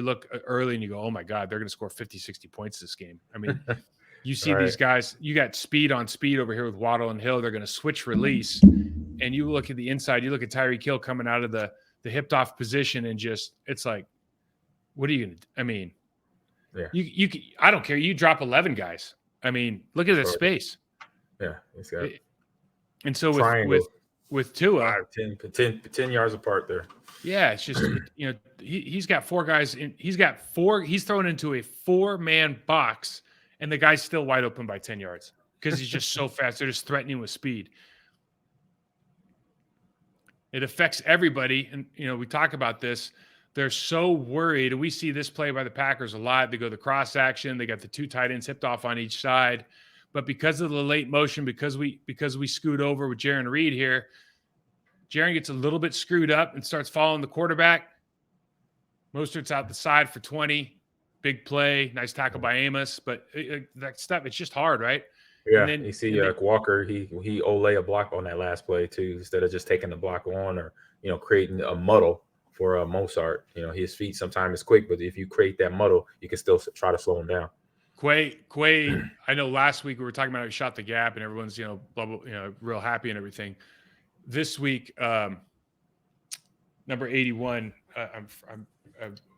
look early and you go, oh my God, they're going to score 50, 60 points this game. I mean, you see Right. these guys, you got speed on speed over here with Waddle and Hill. They're going to switch release. And you look at the inside, you look at Tyreek Hill coming out of the hipped off position and just, it's like, what are you going to do? I mean, yeah. I don't care. You drop 11 guys. I mean, look at that space. Yeah. He's got and so triangle. with Tua, 10 yards apart there. Yeah, it's just he's got 4 guys in. He's thrown into a 4-man box, and the guy's still wide open by 10 yards because he's just so fast. They're just threatening with speed. It affects everybody, and we talk about this. They're so worried, and we see this play by the Packers a lot. They go the cross action. They got the 2 tight ends hipped off on each side, but because of the late motion, because we scoot over with Jaron Reed here. Jaron gets a little bit screwed up and starts following the quarterback. Mostert's out the side for 20. Big play. Nice tackle by Amos. But that stuff, it's just hard, right? Yeah, and then, you see Walker, he Olay a block on that last play, too, instead of just taking the block on or, creating a muddle for Mozart. His feet sometimes is quick, but if you create that muddle, you can still try to slow him down. Quay, I know last week we were talking about how he shot the gap and everyone's, blah, blah, real happy and everything. This week, number 81. I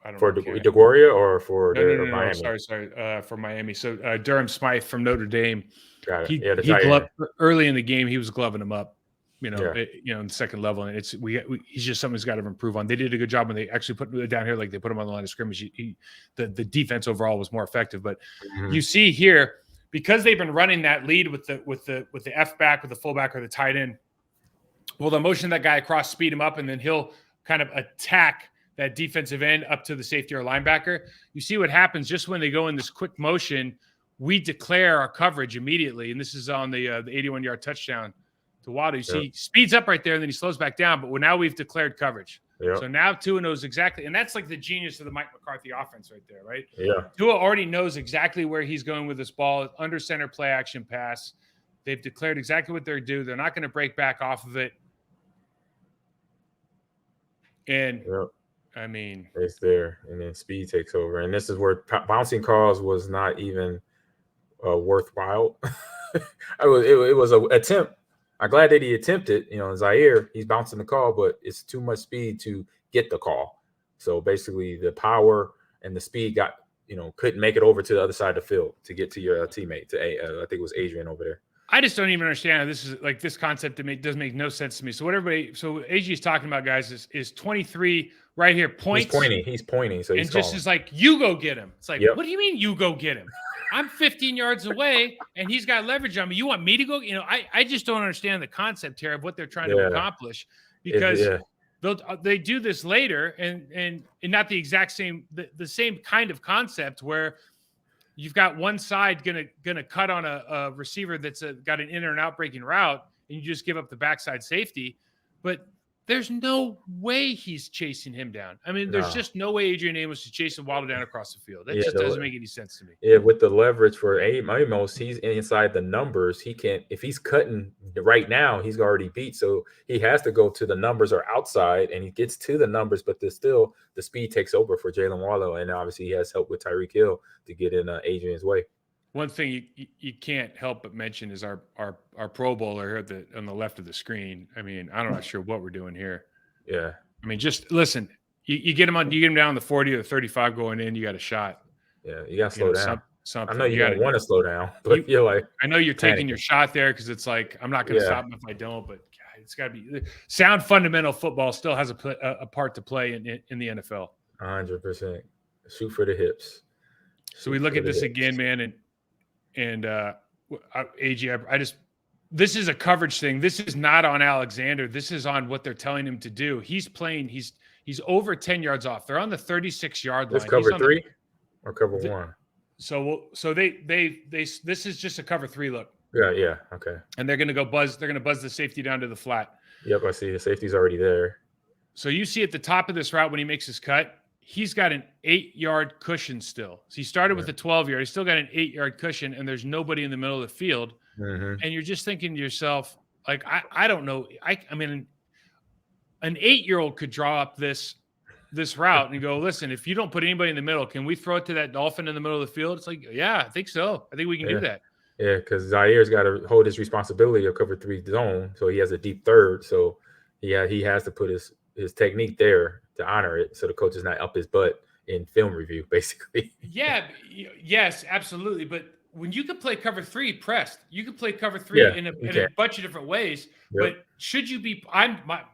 don't for know. DeGoria or for Miami? Sorry. For Miami. So Durham Smythe from Notre Dame. Got it. He gloved early in the game. He was gloving him up. In the second level, and he's just something he's got to improve on. They did a good job when they actually put it down here, like they put him on the line of scrimmage. The defense overall was more effective, but you see here because they've been running that lead with the F back, with the fullback or the tight end. Well, they'll motion that guy across, speed him up, and then he'll kind of attack that defensive end up to the safety or linebacker. You see what happens just when they go in this quick motion. We declare our coverage immediately, and this is on the 81-yard touchdown to Waddle. You see, he speeds up right there, and then he slows back down. But now we've declared coverage. Yep. So now Tua knows exactly, and that's like the genius of the Mike McCarthy offense right there, right? Yeah. Tua already knows exactly where he's going with this ball, under center play action pass. They've declared exactly what they're due. They're not going to break back off of it. And I mean, it's there, and then speed takes over, and this is where bouncing calls was not even worthwhile. it was an attempt. I'm glad that he attempted. Zaire, he's bouncing the call, but it's too much speed to get the call. So basically, the power and the speed couldn't make it over to the other side of the field to get to your teammate. I think it was Adrian over there. I just don't even understand how this is like this concept doesn't make no sense to me. So what AG is talking about, guys, is 23 right here points. He's pointing. So he's just is like, you go get him. It's like, What do you mean you go get him? I'm 15 yards away and he's got leverage on me. You want me to go? I just don't understand the concept here of what they're trying to accomplish, because they do this later and not the exact same, the same kind of concept where you've got one side gonna cut on a receiver that's got an in or an out breaking route, and you just give up the backside safety. But there's no way he's chasing him down. I mean, there's just no way Adrian Amos is chasing Waddle down across the field. That just doesn't make any sense to me. Yeah, with the leverage for Amos, he's inside the numbers. He can't, if he's cutting right now, he's already beat. So he has to go to the numbers or outside, and he gets to the numbers, but there's still the speed takes over for Jalen Waddle. And obviously he has help with Tyreek Hill to get in Adrian's way. One thing you can't help but mention is our Pro Bowler here on the left of the screen. I mean, I'm not sure what we're doing here. Yeah. I mean, just listen. You get him down the 40 or the 35 going in, you got a shot. Yeah, you got to slow down. Something. I know you don't want to slow down, but you're like, I know you're taking your shot there because it's like, I'm not going to stop him if I don't. But God, it's got to be sound. Fundamental football still has a part to play in the NFL. 100%. Shoot for the hips. So we look at this again, man, and AG, this is a coverage thing. This is not on Alexander. This is on what they're telling him to do. He's playing. He's over 10 yards off. They're on the 36-yard line. This cover 3 or cover 1? So this is just a cover 3 look. Yeah. Okay. And they're going to buzz the safety down to the flat. Yep, I see the safety's already there. So you see at the top of this route when he makes his cut, he's got an 8-yard cushion still. So he started with a 12-yard. He's still got an 8-yard cushion, and there's nobody in the middle of the field. Mm-hmm. And you're just thinking to yourself, like, I don't know. I mean, an 8-year-old could draw up this this route and go, listen, if you don't put anybody in the middle, can we throw it to that Dolphin in the middle of the field? It's like, yeah, I think so. I think we can do that. Yeah, because Zaire's got to hold his responsibility of cover 3 zone, so he has a deep third. So he has to put his technique there to honor it, so the coach is not up his butt in film review, basically. Yeah, yes, absolutely. But when you can play cover 3 pressed, you can play cover 3 in a bunch of different ways. Yep. But should you be?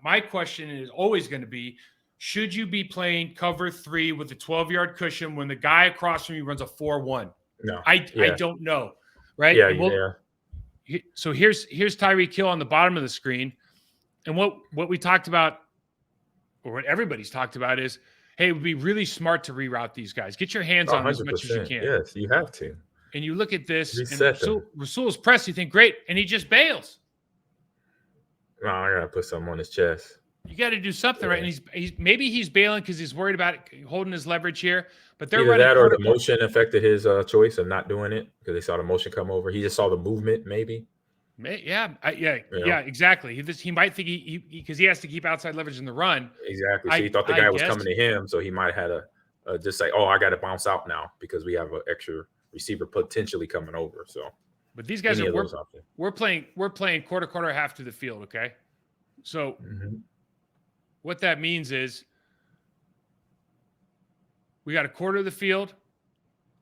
My question is always going to be: should you be playing cover 3 with a 12-yard cushion when the guy across from you runs a 4-1? No, I don't know. Right? Yeah, So here's Tyreek Hill on the bottom of the screen, and what we talked about, or what everybody's talked about, is, hey, it would be really smart to reroute these guys. Get your hands on them as much as you can. Yes, you have to. And you look at this, and Rasul's press, you think, great, and he just bails. No, I gotta put something on his chest. You got to do something, right? And he's bailing because he's worried about holding his leverage here. But they're either running that or the motion affected his choice of not doing it because they saw the motion come over. He just saw the movement, maybe. Yeah, exactly. He might think because he has to keep outside leverage in the run. Exactly. So he thought the guy was coming to him, so he might have had a just say, "Oh, I got to bounce out now because we have an extra receiver potentially coming over." So, but these guys we're playing quarter, half to the field. Okay, so what that means is we got a quarter of the field.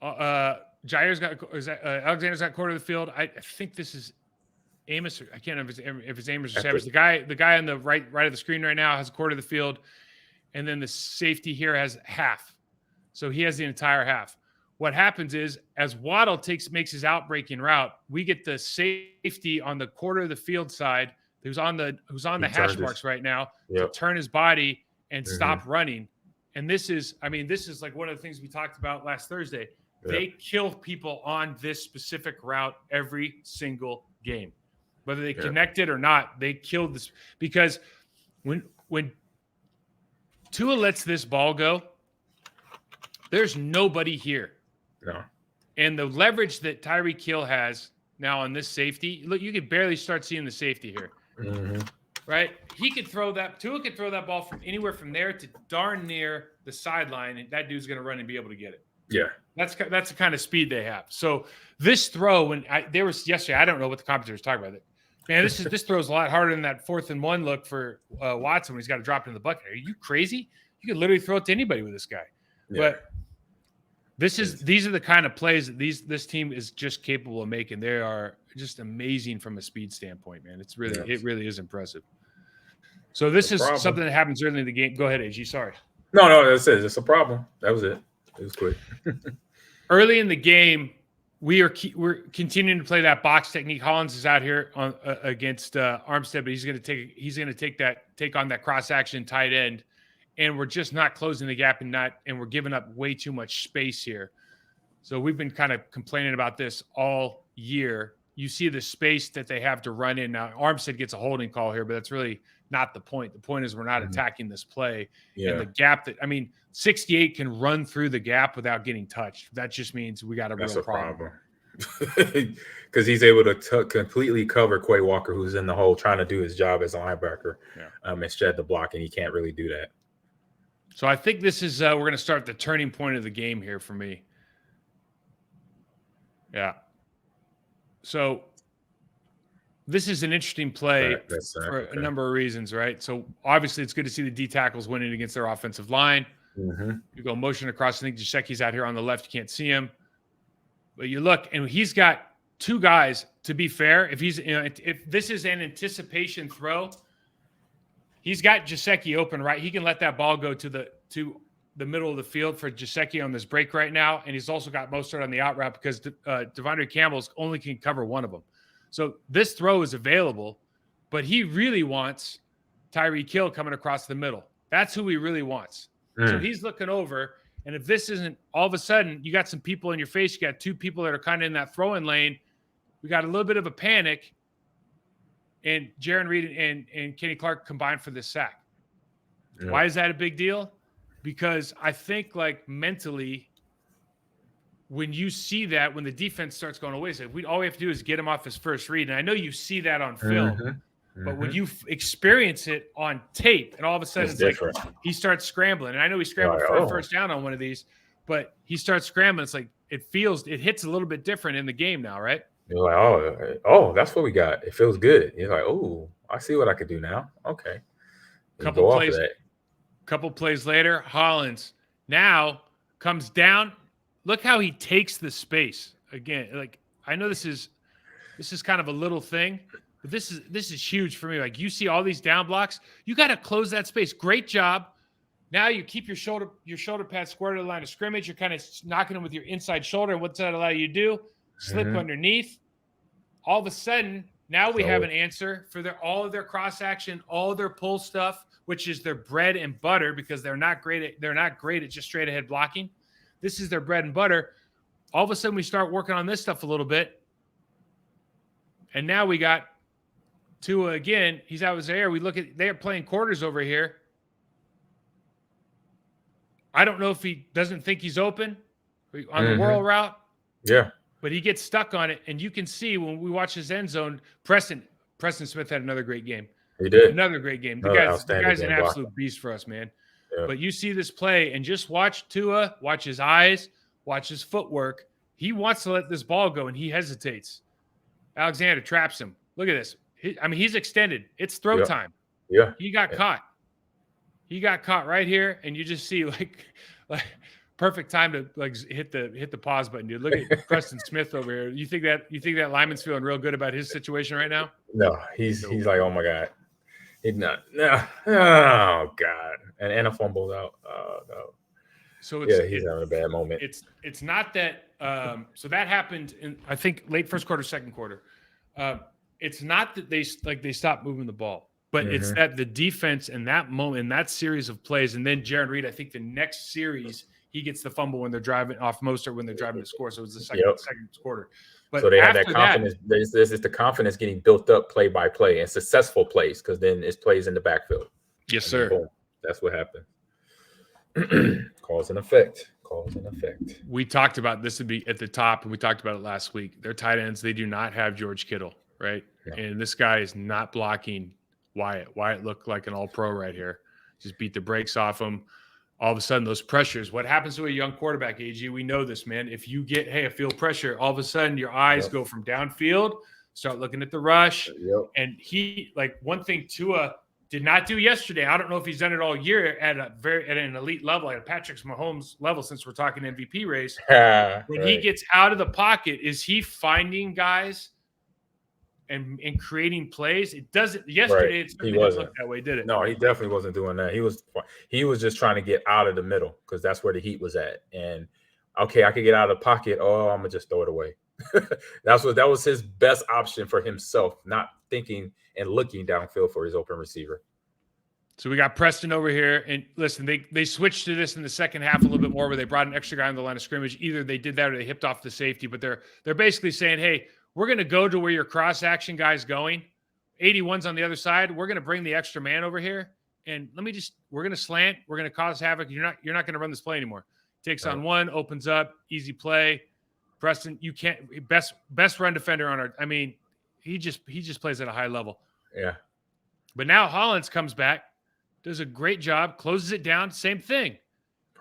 Alexander's got a quarter of the field. I think this is Amos. I can't remember if it's Amos or Savage. The guy on the right of the screen right now has a quarter of the field, and then the safety here has half. So he has the entire half. What happens is, as Waddle makes his outbreaking route, we get the safety on the quarter of the field side who's on the hash marks right now to turn his body and stop running. And this is like one of the things we talked about last Thursday. They kill people on this specific route every single game, whether they connect it or not. They killed this because when Tua lets this ball go, there's nobody here. No. And the leverage that Tyreek Hill has now on this safety, look, you could barely start seeing the safety here. Right? Tua could throw that ball from anywhere from there to darn near the sideline, and that dude's going to run and be able to get it. Yeah. That's the kind of speed they have. So this throw, there was yesterday, I don't know what the commentators talking about. Man, this throw's a lot harder than that 4th and 1 look for Watson when he's got to drop it in the bucket. Are you crazy? You could literally throw it to anybody with this guy. Yeah. But these are the kind of plays that this team is just capable of making. They are just amazing from a speed standpoint, man. It really is impressive. So this is something that happens early in the game. Go ahead, AG. Sorry. No, that's it. It's a problem. That was it. It was quick. Early in the game, we're continuing to play that box technique. Hollins is out here against Armstead, but he's going to take on that cross action tight end, and we're just not closing the gap and we're giving up way too much space here. So we've been kind of complaining about this all year. You see the space that they have to run in. Now, Armstead gets a holding call here, but that's really not the point. The point is we're not attacking this play. Yeah. And the gap 68 can run through the gap without getting touched. That just means we got a real problem. Because he's able to completely cover Quay Walker, who's in the hole trying to do his job as a linebacker, and shed the block, and he can't really do that. So I think this is we're going to start the turning point of the game here for me. Yeah. So this is an interesting play for a number of reasons, right? So obviously it's good to see the D tackles winning against their offensive line. You go motion across. I think Gesicki's out here on the left. You can't see him. But you look, and he's got two guys, to be fair. If this is an anticipation throw, he's got Gesicki open, right? He can let that ball go to the middle of the field for Gesicki on this break right now. And he's also got Mostert on the out route because Devondre Campbell's only can cover one of them. So this throw is available, but he really wants Tyreek Hill coming across the middle. That's who he really wants. So he's looking over. And if this isn't all of a sudden, you got some people in your face, you got two people that are kind of in that throwing lane. We got a little bit of a panic. And Jaron Reed and Kenny Clark combined for this sack. Yeah. Why is that a big deal? Because I think mentally, when you see that, when the defense starts going away, so all we have to do is get him off his first read. And I know you see that on film, But when you experience it on tape, and all of a sudden it's like he starts scrambling. And I know he scrambled for a first down on one of these, but he starts scrambling. It's like it hits a little bit different in the game now, right? You're like, oh, that's what we got. It feels good. You're like, oh, I see what I could do now. Okay. Couple plays later, Hollins now comes down. Look how he takes the space again. Like, I know this is kind of a little thing, but this is huge for me. Like, you see all these down blocks, you got to close that space. Great job. Now you keep your shoulder pad square to the line of scrimmage. You're kind of knocking them with your inside shoulder. And what's that allow you to do? Slip underneath. All of a sudden, now we have an answer for all of their cross action, all of their pull stuff, which is their bread and butter, because they're not great at just straight ahead blocking. This is their bread and butter. All of a sudden, we start working on this stuff a little bit. And now we got Tua again. He's out of his air. They're playing quarters over here. I don't know if he doesn't think he's open on the whirl route. Yeah. But he gets stuck on it. And you can see when we watch his end zone, Preston Smith had another great game. He did. Another great game. The guy's an absolute beast for us, man. Yeah. But you see this play and just watch Tua, watch his eyes, watch his footwork. He wants to let this ball go, and he hesitates. Alexander traps him. Look at this. He's extended. It's throw time. Yeah. He got caught. He got caught right here, and you just see like perfect time to like hit the pause button, dude. Look at Preston Smith over here. You think that lineman's feeling real good about his situation right now? No, he's like, oh my God. He's not. No. Oh God. And a fumble out. No. So he's having a bad moment. It's not that. So that happened in, I think, late first quarter, second quarter. It's not that they stopped moving the ball, but it's that the defense in that moment, in that series of plays, and then Jaron Reed, I think the next series he gets the fumble when they're driving off Mostert when they're driving to score. So it was the second quarter. But so they have that confidence. This is the confidence getting built up play by play and successful plays, because then it's plays in the backfield. Yes, sir. Boom, that's what happened. Cause and effect. We talked about this would be at the top, and we talked about it last week. Their tight ends, they do not have George Kittle, right? Yeah. And this guy is not blocking Wyatt. Wyatt looked like an all-pro right here. Just beat the brakes off him. All of a sudden, those pressures. What happens to a young quarterback, AG? We know this, man. If you get, a field pressure, all of a sudden your eyes go from downfield, start looking at the rush. And one thing Tua did not do yesterday, I don't know if he's done it all year at an elite level, at a Patrick Mahomes level, since we're talking MVP race. When he gets out of the pocket, is he finding guys and creating plays? It doesn't. Yesterday, it certainly didn't look that way, did it? No, he definitely wasn't doing that. He was just trying to get out of the middle, because that's where the heat was at. And okay, I could get out of the pocket. Oh, I'm gonna just throw it away. That was his best option for himself, not thinking and looking downfield for his open receiver. So we got Preston over here, and listen, they switched to this in the second half a little bit more, where they brought an extra guy on the line of scrimmage. Either they did that or they hipped off the safety, but they're basically saying, hey, we're going to go to where your cross action guy's going. 81's on the other side. We're going to bring the extra man over here, and we're going to slant. We're going to cause havoc. You're not going to run this play anymore. Takes on one, opens up, easy play. Preston, you can't best run defender on our. I mean, he just plays at a high level. Yeah. But now Hollins comes back, does a great job, closes it down. Same thing.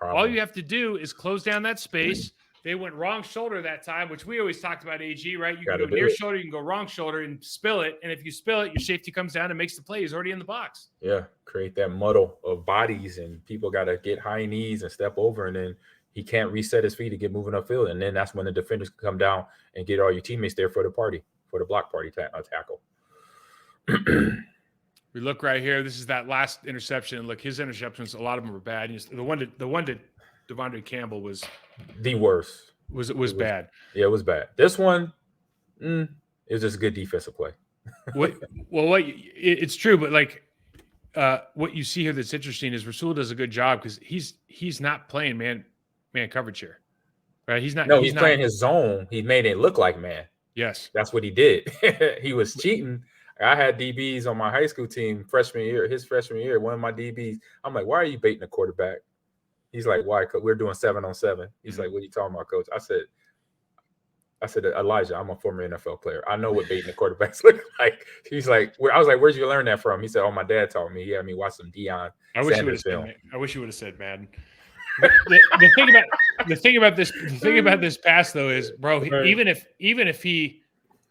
All you have to do is close down that space. They went wrong shoulder that time, which we always talked about, AG, right? You can go near shoulder, you can go wrong shoulder and spill it. And if you spill it, your safety comes down and makes the play. He's already in the box. Yeah, create that muddle of bodies, and people got to get high knees and step over, and then he can't reset his feet to get moving upfield. And then that's when the defenders can come down and get all your teammates there for the block party tackle. We look right here. This is that last interception. Look, his interceptions, a lot of them were bad. The one to Devondre Campbell was the worst. It was bad. Yeah, it was bad. This one, it was just a good defensive play. It's true, but what you see here that's interesting is Rasul does a good job, because he's not playing man coverage here, right? He's playing his zone. He made it look like man. Yes, that's what he did. He was cheating. I had DBs on my high school team his freshman year. One of my DBs, I'm like, why are you baiting the quarterback? He's like, why? We're doing 7-on-7. He's like, what are you talking about, coach? I said, I said, Elijah, I'm a former NFL player. I know what baiting the quarterbacks look like. He's like, I was like, where'd you learn that from? He said, oh, my dad taught me. He had me watch some Deion Sanders film. I wish you would have said Madden. The thing about this pass though is, bro, Right.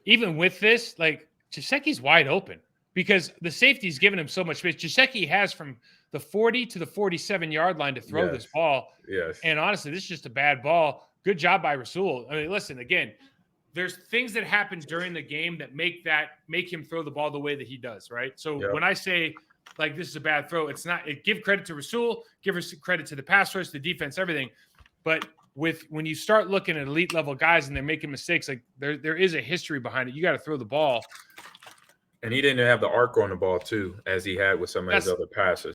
even with this, like Gesicki's wide open because the safety's giving him so much space. Gesicki has from the 40 to the 47-yard line to throw this ball. Yes. And honestly, this is just a bad ball. Good job by Rasul. I mean, listen, again, there's things that happen during the game that make him throw the ball the way that he does, right? So when I say like this is a bad throw, it's not. Give credit to Rasul, give credit to the pass rush, the defense, everything. But when you start looking at elite level guys and they're making mistakes, like there is a history behind it. You got to throw the ball. And he didn't have the arc on the ball too, as he had with some of his other passes.